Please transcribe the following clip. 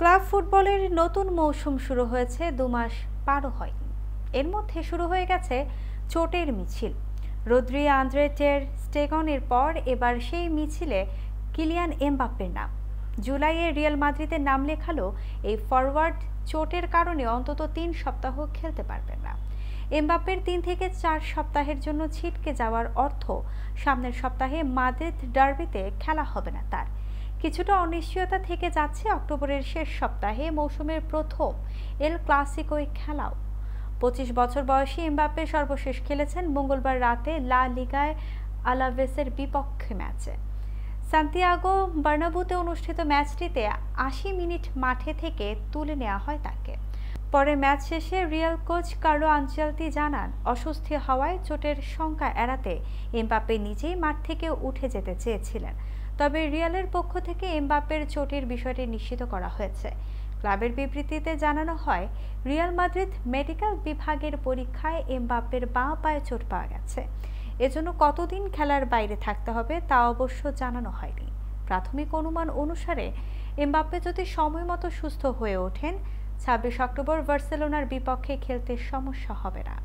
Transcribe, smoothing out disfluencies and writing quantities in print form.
Club ফুটবলের নতুন মৌসুম শুরু হয়েছে ২ মাস পারও হয়নি। এর মধ্যে শুরু হয়ে গেছে চোটের মিছিল। রদ্রি, আন্দ্রে টের স্টেগনের পর এবার সেই মিছিলে কিলিয়ান এমবাপ্পের নাম। জুলাইয়ে রিয়াল মাদ্রিদের নাম লেখালো এই ফরওয়ার্ড চোটের কারণে অন্তত ৩ সপ্তাহ খেলতে পারবেন না। এমবাপ্পের ৩ থেকে ৪ সপ্তাহের জন্য ছিটকে যাওয়ার অর্থ সামনের সপ্তাহে মাদ্রিদ ডার্বিতে খেলা হবে না তার। কিছুটা অনিশ্চয়তা থেকে যাচ্ছে অক্টোবরের শেষ সপ্তাহে মৌসুমের প্রথম এল ক্লাসিকোয় খেলাও। ২৫ বছর বয়সী এমবাপ্পে সর্বশেষ খেলেছেন মঙ্গলবার রাতে লা লিগায় আলাভেসের বিপক্ষে ম্যাচে। সান্তিয়াগো বার্নাব্যুতে অনুষ্ঠিত ম্যাচটিতে ৮০ মিনিট মাঠে থেকে তুলে নেওয়া হয় তাকে। পরে ম্যাচ শেষে রিয়াল কোচ কার্লো আনচেলতি জানান, অস্বস্তি হওয়ায় চোটের শঙ্কা এড়াতে এমবাপ্পে নিজেই মাঠ থেকে উঠে যেতে চেয়েছিলেন। তবে রিয়ালের পক্ষ থেকে এমবাপ্পের চোটের বিষয়টি নিশ্চিত করা হয়েছে। ক্লাবের বিবৃতিতে জানানো হয়, রিয়াল মাদ্রিদ মেডিকেল বিভাগের পরীক্ষায় এমবাপ্পের বাঁ পায়ে চোট পাওয়া গেছে। এজন্য কতদিন খেলার বাইরে থাকতে হবে তা অবশ্য জানানো হয়নি। প্রাথমিক অনুমান অনুসারে এমবাপ্পে যদি সময়মতো সুস্থ হয়ে ওঠেন, ২৬ অক্টোবর বার্সেলোনার বিপক্ষে খেলতে সমস্যা হবে না।